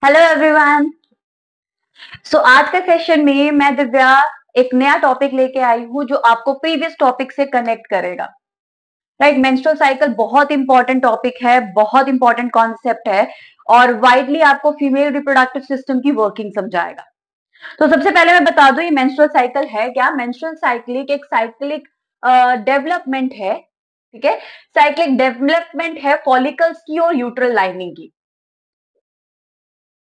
Hello everyone. आज का session में मैं दिव्या एक नया टॉपिक लेके आई हूँ जो आपको प्रीवियस टॉपिक से कनेक्ट करेगा। राइट, मेंस्ट्रुअल साइकिल बहुत इंपॉर्टेंट टॉपिक है, बहुत इंपॉर्टेंट कॉन्सेप्ट है और वाइडली आपको फीमेल रिप्रोडक्टिव सिस्टम की वर्किंग समझाएगा। तो सबसे पहले मैं बता दूं ये मेंस्ट्रुअल साइकिल है क्या। मेंस्ट्रुअल साइकिल एक साइक्लिक डेवलपमेंट है। ठीक है, साइक्लिक डेवलपमेंट है फॉलिकल्स की और यूट्रल लाइनिंग की।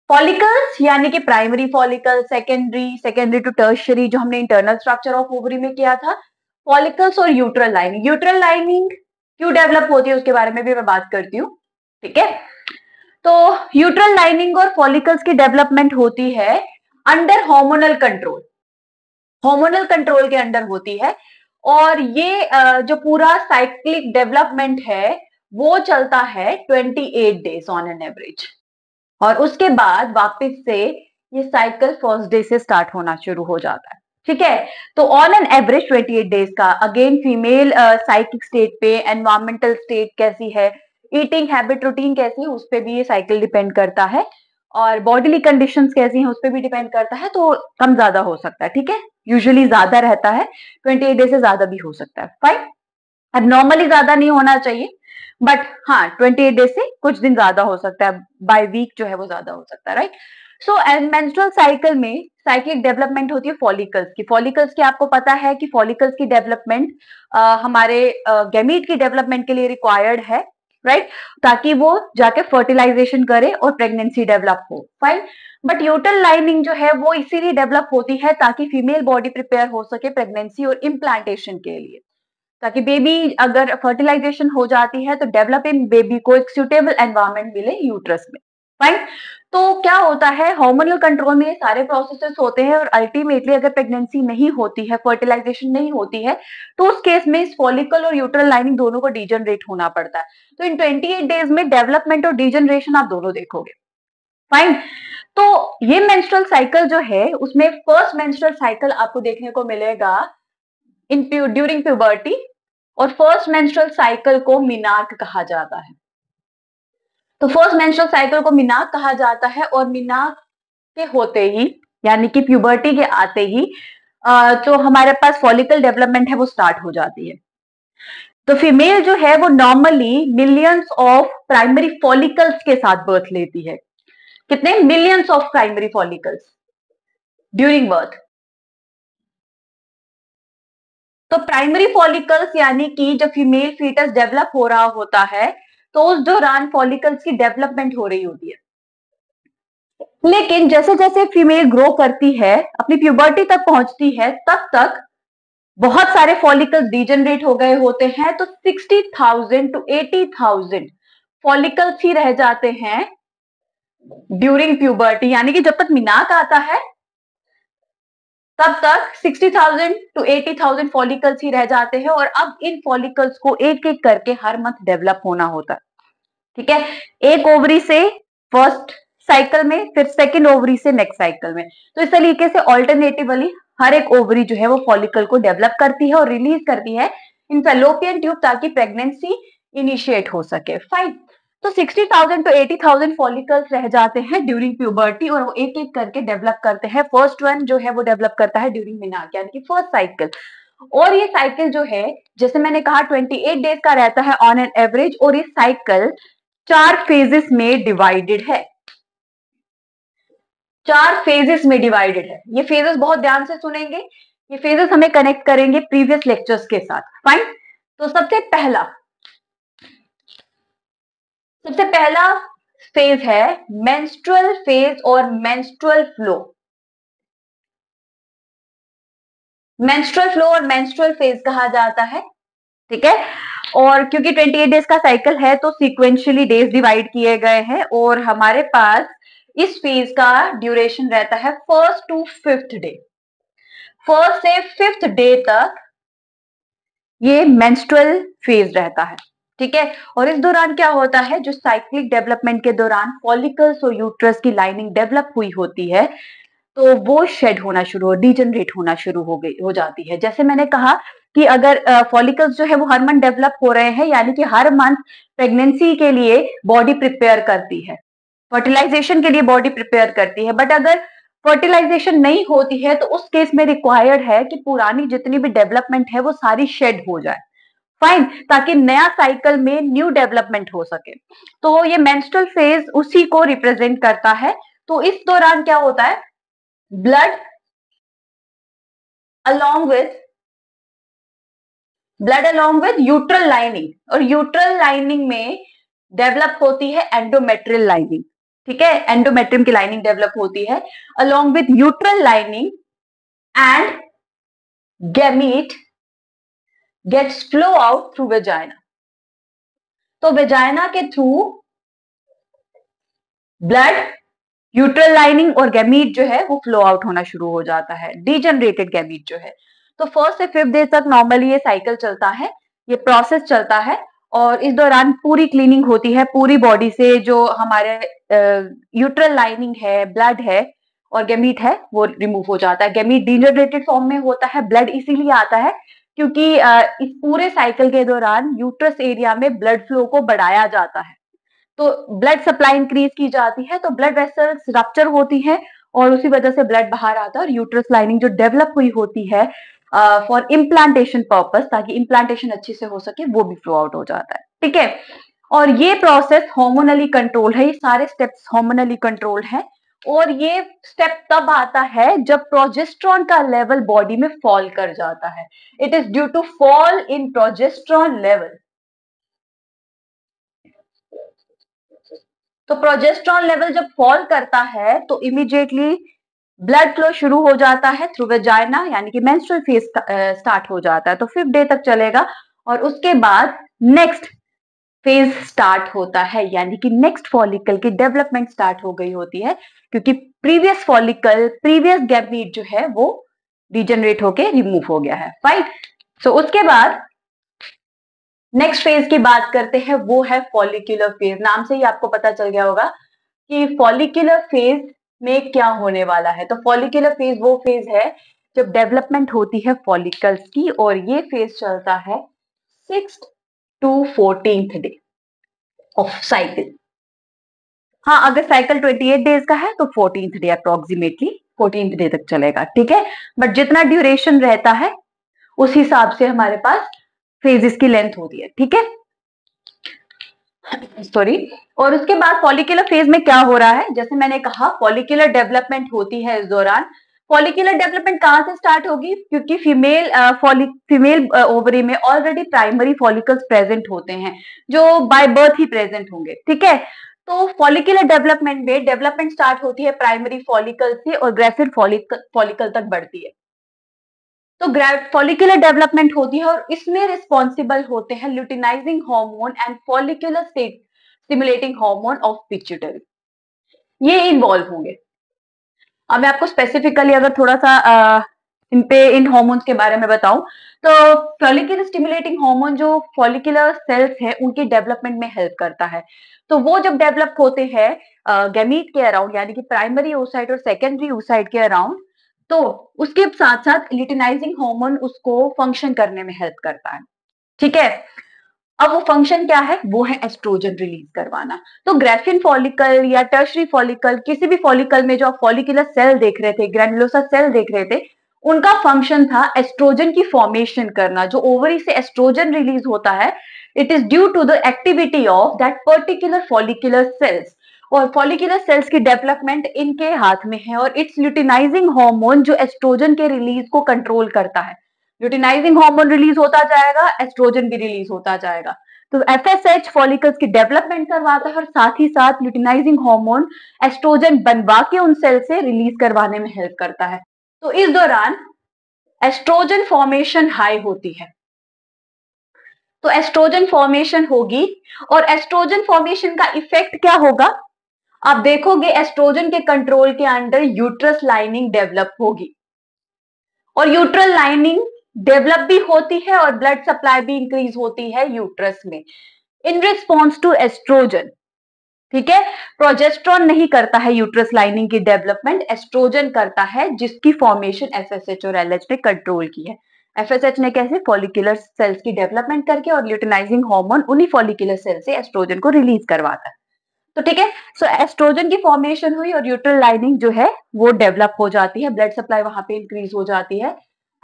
फॉलिकल्स यानी कि primary follicle, secondary to tertiary, जो हमने इंटरनल स्ट्रक्चर ऑफ ओवरी में किया था। फॉलिकल्स और यूट्रल लाइनिंग। यूट्रल लाइनिंग क्यों डेवलप होती है उसके बारे में भी मैं बात करती हूँ। ठीक है, तो यूट्रल लाइनिंग और फॉलिकल्स की डेवलपमेंट होती है under hormonal control. Hormonal control के अंडर होती है और ये जो पूरा साइक्लिक डेवलपमेंट है वो चलता है 28 डेज ऑन एन एवरेज। और उसके बाद वापस से ये साइकिल फर्स्ट डे से स्टार्ट होना शुरू हो जाता है। ठीक है, तो ऑन एन एवरेज 28 डेज का अगेन फीमेल साइकिक स्टेट पे, एनवायरमेंटल स्टेट कैसी है, ईटिंग हैबिट रूटीन कैसी है, उस पर भी ये साइकिल डिपेंड करता है और बॉडीली कंडीशंस कैसी हैं उस पर भी डिपेंड करता है। तो कम ज्यादा हो सकता है। ठीक है, यूजुअली ज्यादा रहता है, 28 डेज से ज्यादा भी हो सकता है। फाइन, अब नॉर्मली ज्यादा नहीं होना चाहिए बट हाँ 28 डेज से कुछ दिन ज्यादा हो सकता है, बाय वीक जो है वो ज्यादा हो सकता है। राइट, सो मेंस्ट्रुअल साइकिल में साइक्लिक डेवलपमेंट होती है फॉलिकल्स की। फॉलिकल्स की आपको पता है कि फॉलिकल्स की डेवलपमेंट हमारे गैमीट की डेवलपमेंट के लिए रिक्वायर्ड है। राइट, ताकि वो जाके फर्टिलाइजेशन करे और प्रेगनेंसी डेवलप हो। फाइन, बट यूट्रल लाइनिंग जो है वो इसीलिए डेवलप होती है ताकि फीमेल बॉडी प्रिपेयर हो सके प्रेगनेंसी और इम्प्लांटेशन के लिए, ताकि बेबी अगर फर्टिलाइजेशन हो जाती है तो डेवलपिंग बेबी को एक सुटेबल एनवायरनमेंट मिले यूट्रस में। फाइन, तो क्या होता है हार्मोनल कंट्रोल में ये सारे प्रोसेसेस होते हैं और अल्टीमेटली अगर प्रेगनेंसी नहीं होती है, फर्टिलाइजेशन नहीं होती है, तो उस केस में इस फॉलिकल और यूट्रल लाइनिंग दोनों को डीजनरेट होना पड़ता है। तो इन 28 डेज में डेवलपमेंट और डीजनरेशन आप दोनों देखोगे। फाइन, तो ये मेंस्ट्रुअल साइकिल जो है उसमें फर्स्ट मेंस्ट्रुअल साइकिल आपको देखने को मिलेगा इन ड्यूरिंग प्यूबर्टी और फर्स्ट मेंस्ट्रुअल साइकिल को मिनार्क कहा जाता है। तो फर्स्ट मेंस्ट्रुअल साइकिल को मिनार्क कहा जाता है और मिनार्क के होते ही यानी कि प्यूबर्टी के आते ही जो हमारे पास फॉलिकल डेवलपमेंट है वो स्टार्ट हो जाती है। तो फीमेल जो है वो normally millions of primary follicles के साथ बर्थ लेती है। कितने? Millions of primary follicles during birth. तो प्राइमरी फॉलिकल्स यानी कि जब फीमेल फीटस डेवलप हो रहा होता है तो उस दौरान फॉलिकल्स की डेवलपमेंट हो रही होती है। लेकिन जैसे जैसे फीमेल ग्रो करती है, अपनी प्यूबर्टी तक पहुंचती है, तब तक बहुत सारे फॉलिकल्स डीजनरेट हो गए होते हैं। तो 60,000 to 80,000 फॉलिकल्स ही रह जाते हैं ड्यूरिंग प्यूबर्टी, यानी कि जब तक मिनाक आता है तब तक 60,000 to 80,000 फॉलिकल्स ही रह जाते हैं और अब इन फॉलिकल्स को एक एक करके हर मंथ डेवलप होना होता है। ठीक है, एक ओवरी से फर्स्ट साइकिल में, फिर सेकेंड ओवरी से नेक्स्ट साइकिल में। तो इस तरीके से ऑल्टरनेटिवली हर एक ओवरी जो है वो फॉलिकल को डेवलप करती है और रिलीज करती है इन फैलोपियन ट्यूब ताकि प्रेगनेंसी इनिशिएट हो सके। फाइन, तो 60,000 to 80,000 फॉलिकल्स रह जाते हैं ड्यूरिंग प्यूबर्टी और वो एक एक करके डेवलप करते हैं। फर्स्ट वन जो है वो डेवलप करता है ड्यूरिंग मिनाक यानी कि फर्स्ट साइकिल। और ये साइकिल जो है जैसे मैंने कहा 28 डेज का रहता है ऑन एन एवरेज और ये साइकिल 4 फेजेस में डिवाइडेड है। 4 फेजेस में डिवाइडेड है। ये फेजेस बहुत ध्यान से सुनेंगे, ये फेजेस हमें कनेक्ट करेंगे प्रीवियस लेक्चर्स के साथ। फाइन, तो सबसे पहला फेज है मेंस्ट्रुअल फेज और मेंस्ट्रुअल फ्लो। मेंस्ट्रुअल फ्लो और मेंस्ट्रुअल फेज कहा जाता है। ठीक है, और क्योंकि 28 डेज का साइकिल है तो सीक्वेंशियली डेज डिवाइड किए गए हैं और हमारे पास इस फेज का ड्यूरेशन रहता है first to fifth day. First से फिफ्थ डे तक ये मेंस्ट्रुअल फेज रहता है। ठीक है, और इस दौरान क्या होता है, जो साइक्लिक डेवलपमेंट के दौरान फॉलिकल्स और यूट्रस की लाइनिंग डेवलप हुई होती है तो वो शेड होना शुरू, डीजनरेट होना शुरू हो जाती है। जैसे मैंने कहा कि अगर फॉलिकल्स जो है वो हर मंथ डेवलप हो रहे हैं यानी कि हर मंथ प्रेगनेंसी के लिए बॉडी प्रिपेयर करती है, फर्टिलाइजेशन के लिए बॉडी प्रिपेयर करती है। बट अगर फर्टिलाइजेशन नहीं होती है तो उस केस में रिक्वायर्ड है कि पुरानी जितनी भी डेवलपमेंट है वो सारी शेड हो जाए, फाइन, ताकि नया साइकिल में न्यू डेवलपमेंट हो सके। तो ये मेंस्ट्रुअल फेज उसी को रिप्रेजेंट करता है। तो इस दौरान क्या होता है, blood along with uterine lining, और यूट्रल लाइनिंग में डेवलप होती है एंडोमेट्रियल लाइनिंग, ठीक है, एंडोमेट्रियम की लाइनिंग डेवलप होती है along with uterine lining and gamete gets flow out through vagina. तो वेजाइना के थ्रू ब्लड, यूट्रल लाइनिंग और गैमीट जो है वो फ्लो आउट होना शुरू हो जाता है, डीजनरेटेड गैमीट जो है। तो फर्स्ट से फिफ्थ डे तक नॉर्मली ये साइकिल चलता है, ये प्रोसेस चलता है, और इस दौरान पूरी क्लीनिंग होती है पूरी बॉडी से, जो हमारे यूट्रल लाइनिंग है, ब्लड है और गैमीट है वो रिमूव हो जाता है। गैमीट डीजनरेटेड फॉर्म में होता है, ब्लड इसीलिए आता है क्योंकि इस पूरे साइकिल के दौरान यूट्रस एरिया में ब्लड फ्लो को बढ़ाया जाता है, तो ब्लड सप्लाई इंक्रीज की जाती है, तो ब्लड वेसल्स रप्चर होती है और उसी वजह से ब्लड बाहर आता है, और यूट्रस लाइनिंग जो डेवलप हुई होती है फॉर इम्प्लांटेशन पर्पस, ताकि इम्प्लांटेशन अच्छे से हो सके, वो भी फ्लो आउट हो जाता है, ठीक है। और ये प्रोसेस हार्मोनली कंट्रोल है, ये सारे स्टेप्स हार्मोनली कंट्रोल है, और ये स्टेप तब आता है जब प्रोजेस्टेरॉन का लेवल बॉडी में फॉल कर जाता है। It is due to fall in progesterone level. तो प्रोजेस्टेरॉन लेवल जब फॉल करता है तो इमीडिएटली ब्लड फ्लो शुरू हो जाता है थ्रू वेजाइना, यानी कि मेंस्ट्रुअल फेज स्टार्ट हो जाता है, तो 5th डे तक चलेगा, और उसके बाद नेक्स्ट फेज स्टार्ट होता है, यानी कि नेक्स्ट फॉलिकल की डेवलपमेंट स्टार्ट हो गई होती है, क्योंकि प्रीवियस फॉलिकल, प्रीवियस गैमीट जो है वो डिजेनरेट होके रिमूव हो गया है, राइट। सो उसके बाद नेक्स्ट फेज की बात करते हैं, वो है फॉलिक्यूलर फेज। नाम से ही आपको पता चल गया होगा कि फॉलिक्यूलर फेज में क्या होने वाला है। तो फॉलिक्यूलर फेज वो फेज है जब डेवलपमेंट होती है फॉलिकल्स की, और ये फेज चलता है 6th to 14th day of cycle. हाँ, अगर साइकिल 28 डेज का है तो 14th day approximately 14th day तक चलेगा, ठीक है। बट जितना ड्यूरेशन रहता है उस हिसाब से हमारे पास फेजेस की लेंथ होती है, ठीक है, सॉरी। और उसके बाद फॉलिकुलर फेज में क्या हो रहा है, जैसे मैंने कहा फॉलिकुलर डेवलपमेंट होती है इस दौरान। फॉलिकुलर डेवलपमेंट कहां से स्टार्ट होगी, क्योंकि फीमेल ओवरी में ऑलरेडी प्राइमरी फॉलिकल्स प्रेजेंट होते हैं जो बाय बर्थ ही प्रेजेंट होंगे, ठीक है। तो फॉलिकुलर डेवलपमेंट में डेवलपमेंट स्टार्ट होती है प्राइमरी फॉलिकल से और ग्रेसिड फॉलिकल तक बढ़ती है। तो फॉलिकुलर डेवलपमेंट होती है और इसमें रिस्पॉन्सिबल होते हैं luteinizing hormone and follicular stimulating hormone of pituitary, ये इन्वॉल्व होंगे। अब मैं आपको स्पेसिफिकली अगर थोड़ा सा इन हार्मोन्स के बारे में बताऊं, तो फॉलिकुलर स्टिमुलेटिंग हार्मोन जो फॉलिकुलर सेल्स है उनकी डेवलपमेंट में हेल्प करता है। तो वो जब डेवलप होते हैं गैमीट के अराउंड, यानी कि प्राइमरी oocyte और सेकेंडरी oocyte के अराउंड, तो उसके साथ साथ ल्यूटिनाइजिंग हार्मोन उसको फंक्शन करने में हेल्प करता है, ठीक है। अब वो फंक्शन क्या है, वो है एस्ट्रोजन रिलीज करवाना। तो ग्रेफिन फॉलिकल या टर्शरी फॉलिकल, किसी भी फॉलिकल में जो आप फॉलिकुलर सेल देख रहे थे, ग्रैन्युलोसा सेल देख रहे थे, उनका फंक्शन था एस्ट्रोजन की फॉर्मेशन करना। जो ओवरी से एस्ट्रोजन रिलीज होता है, it is due to the activity of that particular follicular cells, और फॉलिकुलर सेल्स की डेवलपमेंट इनके हाथ में है, और इट्स ल्यूटिनाइजिंग हार्मोन जो एस्ट्रोजन के रिलीज को कंट्रोल करता है। ल्यूटिनाइजिंग हार्मोन रिलीज होता जाएगा, एस्ट्रोजन भी रिलीज होता जाएगा। तो एफएसएच फॉलिकल्स की डेवलपमेंट करवाता है और साथ ही साथ ल्यूटिनाइजिंग हार्मोन एस्ट्रोजन बनवा के उन सेल से रिलीज करवाने में हेल्प करता है। तो इस दौरान एस्ट्रोजन फॉर्मेशन हाई होती है, तो एस्ट्रोजन फॉर्मेशन होगी, और एस्ट्रोजन फॉर्मेशन का इफेक्ट क्या होगा, आप देखोगे एस्ट्रोजन के कंट्रोल के अंडर यूट्रस लाइनिंग डेवलप होगी, और यूट्रल लाइनिंग डेवलप भी होती है और ब्लड सप्लाई भी इंक्रीज होती है यूट्रस में इन रिस्पॉन्स टू एस्ट्रोजन, ठीक है। प्रोजेस्ट्रॉन नहीं करता है यूट्रस लाइनिंग की डेवलपमेंट, एस्ट्रोजन करता है, जिसकी फॉर्मेशन एफएसएच और एलएच ने कंट्रोल की है। एफएसएच ने कैसे, फॉलिकुलर सेल्स की डेवलपमेंट करके, और ल्यूटिनाइजिंग हार्मोन उन्हीं फॉलिकुलर सेल से एस्ट्रोजन को रिलीज करवाता है। तो ठीक है, सो एस्ट्रोजन की फॉर्मेशन हुई और यूट्रल लाइनिंग जो है वो डेवलप हो जाती है, ब्लड सप्लाई वहां पे इंक्रीज हो जाती है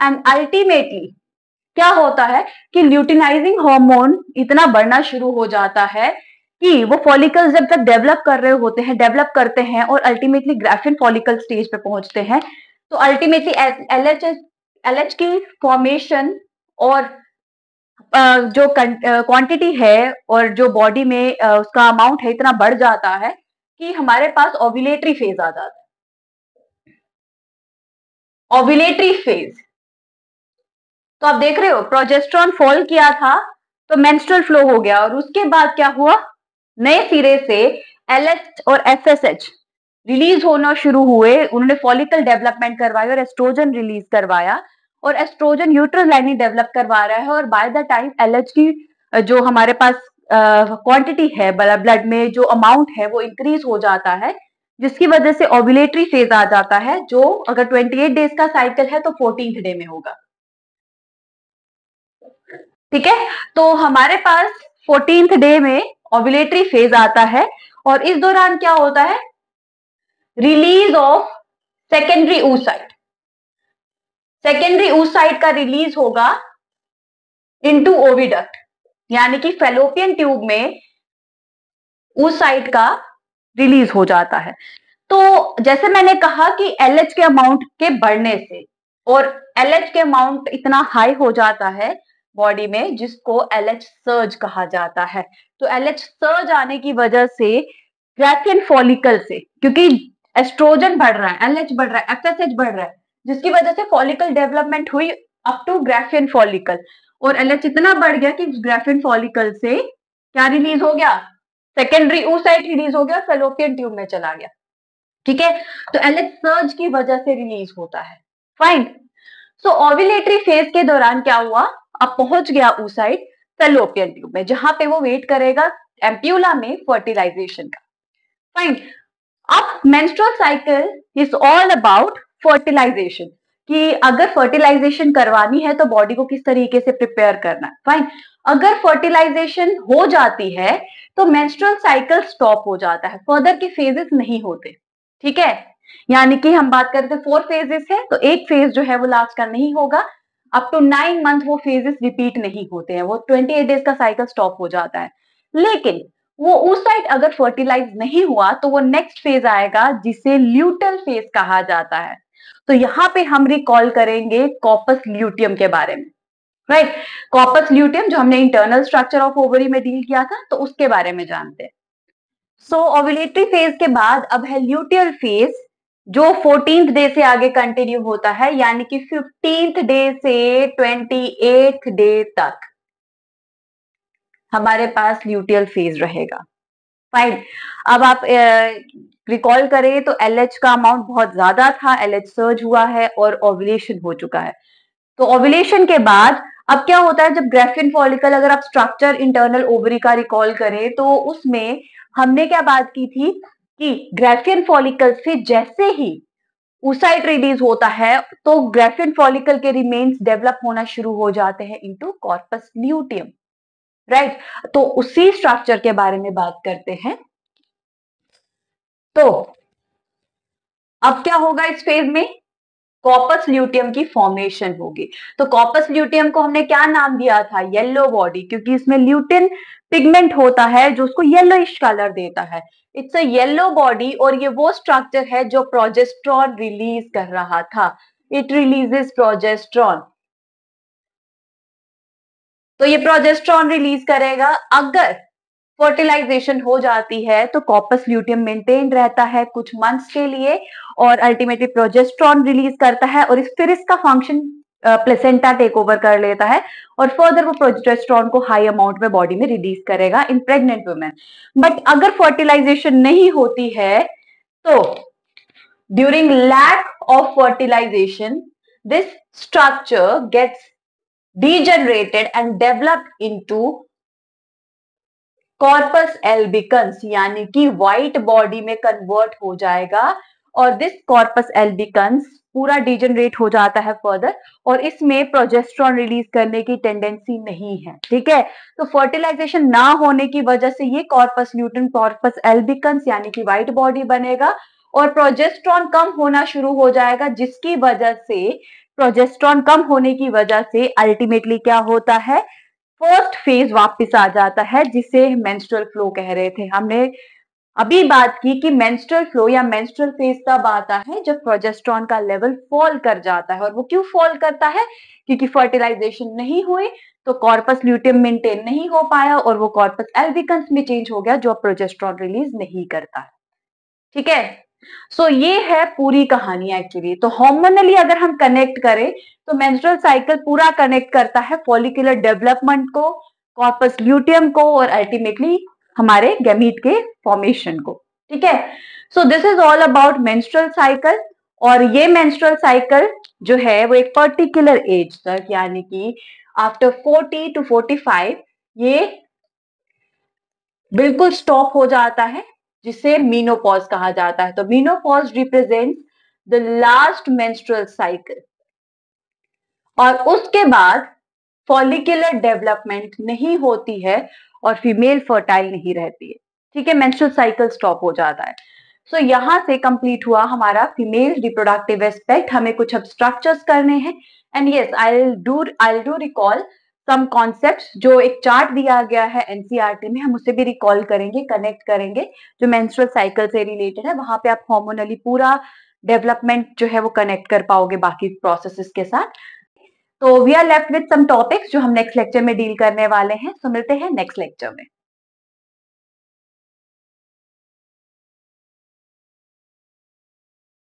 एंड अल्टीमेटली क्या होता है कि ल्यूटिनाइजिंग हार्मोन इतना बढ़ना शुरू हो जाता है कि वो फॉलिकल्स जब तक डेवलप कर रहे होते हैं, डेवलप करते हैं और अल्टीमेटली ग्राफिन फॉलिकल स्टेज पे पहुंचते हैं, तो अल्टीमेटली एलएच की फॉर्मेशन और जो क्वांटिटी है और जो बॉडी में उसका अमाउंट है इतना बढ़ जाता है कि हमारे पास ओव्यूलेटरी फेज आ जाता है। ओव्यूलेटरी फेज, तो आप देख रहे हो प्रोजेस्टेरॉन फॉल किया था तो मेंस्ट्रुअल फ्लो हो गया और उसके बाद क्या हुआ, नए सिरे से एलएच और एफएसएच रिलीज होना शुरू हुए, उन्होंने फॉलिकल डेवलपमेंट करवाई और एस्ट्रोजन रिलीज करवाया और एस्ट्रोजन यूट्रस लाइनिंग डेवलप करवा रहा है और बाय द टाइम एलएच की जो हमारे पास क्वांटिटी है ब्लड में जो अमाउंट है वो इंक्रीज हो जाता है, जिसकी वजह से ओव्यूलेटरी फेज आ जाता है जो अगर 28 डेज का साइकिल है तो 14th डे में होगा। ठीक है, तो हमारे पास 14th डे में ओव्यूलेटरी फेज आता है और इस दौरान क्या होता है, release of secondary oocyte, secondary oocyte का रिलीज होगा इनटू ओविडक्ट, यानी कि फेलोपियन ट्यूब में oocyte का रिलीज हो जाता है। तो जैसे मैंने कहा कि एलएच के अमाउंट के बढ़ने से और एलएच के अमाउंट इतना हाई हो जाता है बॉडी में जिसको एलएच सर्ज कहा जाता है। तो एलएच सर्ज आने की वजह से ग्राफियन फॉलिकल से, क्योंकि एस्ट्रोजन बढ़ रहा है, एलएच बढ़ रहा है, एफएसएच बढ़ रहा है, जिसकी वजह से फॉलिकल डेवलपमेंट हुई अप टू ग्राफियन फॉलिकल और एलएच इतना बढ़ गया कि ग्राफियन फॉलिकल से क्या रिलीज हो गया, सेकेंडरी oocyte रिलीज हो गया, फेलोपियन ट्यूब में चला गया। ठीक है, तो एलएच सर्ज की वजह से रिलीज होता है। फाइन, सो ओव्यूलेटरी फेज के दौरान क्या हुआ, अब पहुंच गया oocyte फेलोपियन ट्यूब में जहां पे वो वेट करेगा एम्प्यूला में फर्टिलाइजेशन का। फाइन, अब menstrual cycle is all about fertilization, कि अगर फर्टिलाइजेशन करवानी है तो बॉडी को किस तरीके से प्रिपेयर करना है। फाइन, अगर फर्टिलाइजेशन हो जाती है तो मेंस्ट्रुअल साइकिल स्टॉप हो जाता है, फर्दर के फेजेस नहीं होते। ठीक है, यानी कि हम बात करते हैं 4 फेजेस है तो एक फेज जो है वो लास्ट का नहीं होगा, अप टू 9 मंथ वो फेजेस रिपीट नहीं होते हैं, वो 28 डेज का साइकिल स्टॉप हो जाता है। लेकिन वो oocyte अगर फर्टिलाइज नहीं हुआ तो वो नेक्स्ट फेज आएगा जिसे ल्यूटल फेज कहा जाता है। तो यहां पे हम रिकॉल करेंगे कॉर्पस ल्यूटियम के बारे में, राइट, कॉर्पस ल्यूटियम जो हमने इंटरनल स्ट्रक्चर ऑफ ओवरी में डील किया था तो उसके बारे में जानते हैं। सो ओव्यूलेटरी फेज के बाद अब है ल्यूटियल फेज जो 14th डे से आगे कंटिन्यू होता है, यानी कि 15th डे से 28th डे तक हमारे पास ल्यूटियल फेज रहेगा। फाइन, अब आप रिकॉल करें तो एलएच का अमाउंट बहुत ज्यादा था, एलएच सर्ज हुआ है और ओव्यूलेशन हो चुका है। तो ओव्यूलेशन के बाद अब क्या होता है, जब ग्राफियन फॉलिकल, अगर आप स्ट्रक्चर इंटरनल ओवरी का रिकॉल करें तो उसमें हमने क्या बात की थी कि ग्राफियन फॉलिकल से जैसे ही oocyte रिलीज होता है तो ग्राफियन फॉलिकल के रिमेन्स डेवलप होना शुरू हो जाते हैं इनटू कॉर्पस ल्यूटियम, राइट। तो उसी स्ट्रक्चर के बारे में बात करते हैं। तो अब क्या होगा इस फेज में, कॉर्पस ल्यूटियम की फॉर्मेशन होगी। तो कॉर्पस ल्यूटियम को हमने क्या नाम दिया था, येलो बॉडी, क्योंकि इसमें ल्यूटिन पिगमेंट होता है जो उसको येलोइश कलर देता है। इट्स अ येलो बॉडी और ये वो स्ट्रक्चर है जो प्रोजेस्टेरॉन रिलीज कर रहा था, इट रिलीजेस प्रोजेस्टेरॉन। तो ये प्रोजेस्टेरॉन रिलीज करेगा, अगर फर्टिलाइजेशन हो जाती है तो कॉर्पस ल्यूटियम मेंटेन रहता है कुछ मंथ्स के लिए और अल्टीमेटली प्रोजेस्टेरॉन रिलीज करता है और फिर इसका फंक्शन प्लेसेंटा टेक ओवर कर लेता है और फर्दर वो प्रोजेस्टेरॉन को हाई अमाउंट में बॉडी में रिलीज करेगा इन प्रेग्नेंट वुमेन। बट अगर फर्टिलाइजेशन नहीं होती है तो during lack of fertilization this structure gets degenerated and developed into corpus albicans, यानी कि व्हाइट बॉडी में कन्वर्ट हो जाएगा और दिस कॉर्पस एल्बिकन्स पूरा डिजेनरेट हो जाता है फर्दर और इसमें प्रोजेस्टेरॉन रिलीज करने की टेंडेंसी नहीं है, ठीक है। तो फर्टिलाइजेशन ना होने की वजह से ये कॉर्पस ल्यूटेम, कॉर्पस एल्बिकन्स यानी कि व्हाइट बॉडी बनेगा और प्रोजेस्टेरॉन कम होना शुरू हो जाएगा, जिसकी वजह से प्रोजेस्टेरॉन कम होने की वजह से अल्टीमेटली क्या होता है, फर्स्ट फेज वापस आ जाता है, जिसे मेंस्ट्रुअल फ्लो कह रहे थे। हमने अभी बात की कि मेंस्ट्रुअल फ्लो या मेंस्ट्रुअल फेज तब आता है जब प्रोजेस्टेरॉन का लेवल फॉल कर जाता है। और वो क्यों फॉल करता है, क्योंकि फर्टिलाइजेशन नहीं हुई तो कॉर्पस ल्यूटेम मेंटेन नहीं हो पाया और वो कॉर्पस एल्बिकन्स में चेंज हो गया, जो अब प्रोजेस्टेरॉन रिलीज नहीं करता है, ठीक है। सो ये है पूरी कहानी एक्चुअली। तो हार्मोनली अगर हम कनेक्ट करें तो मेंस्ट्रुअल साइकिल पूरा कनेक्ट करता है फॉलिकुलर डेवलपमेंट को, कॉर्पस ल्यूटियम को और अल्टीमेटली हमारे गैमीट के फॉर्मेशन को, ठीक है। So this is all about menstrual cycle. और ये मेंस्ट्रुअल साइकिल जो है वो एक पर्टिकुलर एज तक यानी कि आफ्टर 40 to 45 ये बिल्कुल स्टॉप हो जाता है, जिसे मीनोपॉज कहा जाता है। तो menopause represent the last menstrual cycle और उसके बाद फॉलिकुलर डेवलपमेंट नहीं होती है और फीमेल फर्टाइल नहीं रहती है, ठीक है। मेंस्ट्रुअल साइकिल स्टॉप हो जाता है। सो यहां से कंप्लीट हुआ हमारा फीमेल रिप्रोडक्टिव एस्पेक्ट। हमें कुछ अब स्ट्रक्चर्स करने हैं and yes I do recall some concepts. जो एक चार्ट दिया गया है एनसीईआरटी में, हम उसे भी रिकॉल करेंगे, कनेक्ट करेंगे, जो मेंस्ट्रुअल साइकिल से रिलेटेड है। वहां पे आप हार्मोनली पूरा डेवलपमेंट जो है वो कनेक्ट कर पाओगे बाकी प्रोसेसेस के साथ। तो we are left with some topics जो हम नेक्स्ट लेक्चर में डील करने वाले हैं। सो मिलते हैं नेक्स्ट लेक्चर में।